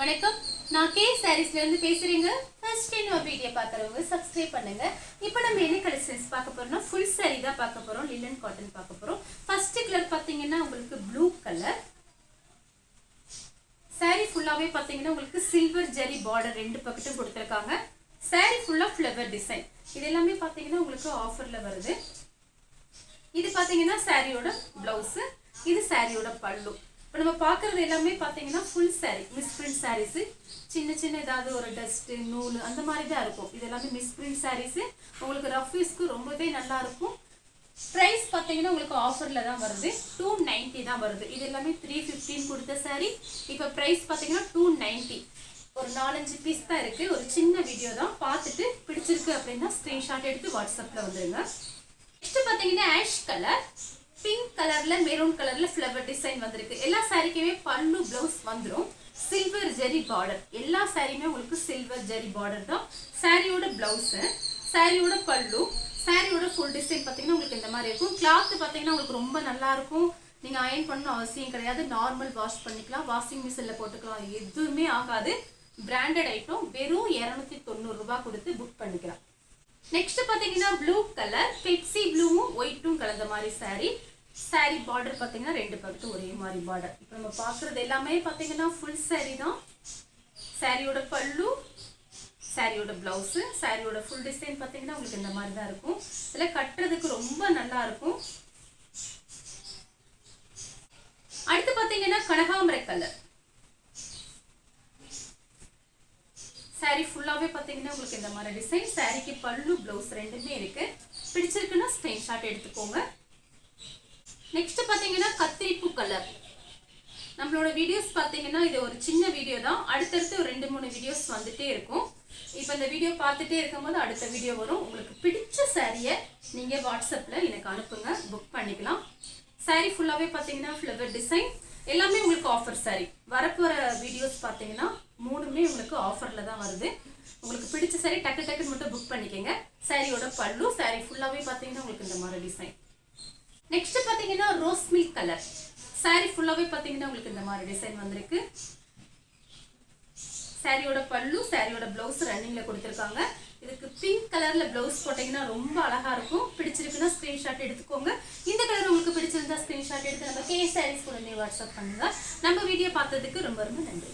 வணக்கம், நான் கே சாரீஸ்ல இருந்து பேசுறேங்க. ஃபர்ஸ்ட் டைம் ஒரு வீடியோ பார்க்குறவங்க சப்ஸ்கிரைப் பண்ணுங்க. இப்போ நம்ம என்ன கலெக்ஷன்ஸ் பார்க்க போறோம்னா ஃபுல் சாரி தான் பார்க்க போறோம். லினன் காட்டன் பார்க்க போறோம். ஃபர்ஸ்ட் கலர் பார்த்தீங்கன்னா உங்களுக்கு ப்ளூ கலர். சாரி ஃபுல்லாவே பார்த்தீங்கன்னா உங்களுக்கு சில்வர் ஜெரி பார்டர் ரெண்டு பக்கட்டும் கொடுத்துருக்காங்க. சாரி ஃபுல்லா ஃப்ளவர் டிசைன். இது எல்லாமே பார்த்தீங்கன்னா உங்களுக்கு ஆஃபர்ல வருது. இது பார்த்தீங்கன்னா சாரியோட பிளவுஸ், இது சாரியோட பல்லு. இப்போ நம்ம பார்க்குறது எல்லாமே பார்த்தீங்கன்னா ஃபுல் சாரி மிஸ்பிரிண்ட் சாரீஸு. சின்ன சின்ன ஏதாவது ஒரு டஸ்ட்டு நூல் அந்த மாதிரி தான் இருக்கும். இது எல்லாமே மிஸ்பிரிண்ட் சாரீஸு. உங்களுக்கு ரஃப் யூஸ்க்கு ரொம்பவே நல்லா இருக்கும். ப்ரைஸ் பார்த்தீங்கன்னா உங்களுக்கு ஆஃபரில் தான் வருது. 290 தான் வருது. இது எல்லாமே 315 கொடுத்த சாரீ. இப்போ ப்ரைஸ் பார்த்தீங்கன்னா 290. ஒரு 4-5 பீஸ் தான் இருக்குது. ஒரு சின்ன வீடியோ தான். பார்த்துட்டு பிடிச்சிருக்கு அப்படின்னா ஸ்க்ரீன்ஷாட் எடுத்து வாட்ஸ்அப்பில் வந்துடுங்க. நெக்ஸ்ட் பார்த்தீங்கன்னா ஆஷ் கலர், பிங்க் கலர்ல மெரூன் கலர்ல ஃப்ளவர் டிசைன் வந்திருக்கு. எல்லா சாரிக்குமே பல்லு பிளவுஸ் வந்துடும். சில்வர் ஜெரி பார்டர். எல்லா சாரியுமே உங்களுக்கு சில்வர் ஜெரி பார்டர் தான். சாரியோட பிளவுஸ், சாரியோட பல்லு, சாரியோட ஃபுல் டிசைன் பார்த்தீங்கன்னா உங்களுக்கு இந்த மாதிரி இருக்கும். கிளாத் பார்த்தீங்கன்னா உங்களுக்கு ரொம்ப நல்லா இருக்கும். நீங்கள் அயன் பண்ணணும் அவசியம் கிடையாது. நார்மல் வாஷ் பண்ணிக்கலாம், வாஷிங் மிஷினில் போட்டுக்கலாம், எதுவுமே ஆகாது. Branded item. வெறும் 290 ரூபாய் கொடுத்து புக் பண்ணிக்கலாம். நெக்ஸ்ட் பார்த்தீங்கன்னா ப்ளூ கலர், பெப்சி ப்ளூவும் ஒயிட்டும் கலந்த மாதிரி சாரி. சாரி பார்டர் பார்த்தீங்கன்னா ரெண்டு பக்கத்து ஒரே மாதிரி பார்டர். இப்போ நம்ம பார்க்குறது எல்லாமே பார்த்தீங்கன்னா ஃபுல் சாரி தான். சாரியோட பல்லு, சாரியோட பிளவுஸு, சாரியோட ஃபுல் டிசைன் பார்த்தீங்கன்னா உங்களுக்கு இந்த மாதிரி தான் இருக்கும். இதில் கட்டுறதுக்கு ரொம்ப நல்லா இருக்கும். அடுத்து பார்த்தீங்கன்னா கனகாம்பர கலர். சாரி ஃபுல்லாகவே பார்த்தீங்கன்னா உங்களுக்கு இந்த மாதிரி டிசைன். சாரிக்கு பல்லு பிளவுஸ் ரெண்டுமே இருக்கு. பிடிச்சிருக்குன்னா ஸ்க்ரீன்ஷாட் எடுத்துக்கோங்க. நெக்ஸ்ட் பார்த்தீங்கன்னா கத்திரிப்பூ கலர். நம்மளோட வீடியோஸ் பார்த்தீங்கன்னா இது ஒரு சின்ன வீடியோ தான். அடுத்தடுத்து ஒரு 2-3 வீடியோஸ் வந்துட்டே இருக்கும். இப்போ இந்த வீடியோ பார்த்துட்டே இருக்கும்போது அடுத்த வீடியோ வரும். உங்களுக்கு பிடிச்ச சாரியை நீங்கள் வாட்ஸ்அப்பில் எனக்கு அனுப்புங்க, புக் பண்ணிக்கலாம். சாரி ஃபுல்லாகவே பார்த்தீங்கன்னா ஃப்ளவர் டிசைன். எல்லாமே உங்களுக்கு ஆஃபர் சாரி. வரப்போகிற வீடியோஸ் பார்த்தீங்கன்னா 3மே உங்களுக்கு ஆஃபரில் தான் வருது. உங்களுக்கு பிடிச்ச சாரி டக்கு டக்குன்னு மட்டும் புக் பண்ணிக்கோங்க. சாரியோட பல்லு, சாரி ஃபுல்லாகவே பார்த்தீங்கன்னா உங்களுக்கு இந்த மாதிரி டிசைன். நெக்ஸ்ட் பார்த்தீங்கன்னா ரோஸ் மில்க் கலர். சாரி ஃபுல்லாகவே பார்த்தீங்கன்னா உங்களுக்கு இந்த மாதிரி டிசைன் வந்திருக்கு. சாரியோட பல்லு, சாரியோட பிளவுஸ் ரன்னிங்கில் கொடுத்துருக்காங்க. இதுக்கு பிங்க் கலர்ல பிளவுஸ் போட்டீங்கன்னா ரொம்ப அழகா இருக்கும். பிடிச்சிருக்குன்னா ஸ்கிரீன்ஷாட் எடுத்துக்கோங்க. இந்த கலர் உங்களுக்கு பிடிச்சிருந்தா ஸ்கிரீன்ஷாட் எடுத்து நம்ம கே சாரீஸ் கூட வாட்ஸ்அப் பண்ணுங்க. நம்ம வீடியோ பார்த்ததுக்கு ரொம்ப ரொம்ப நன்றி.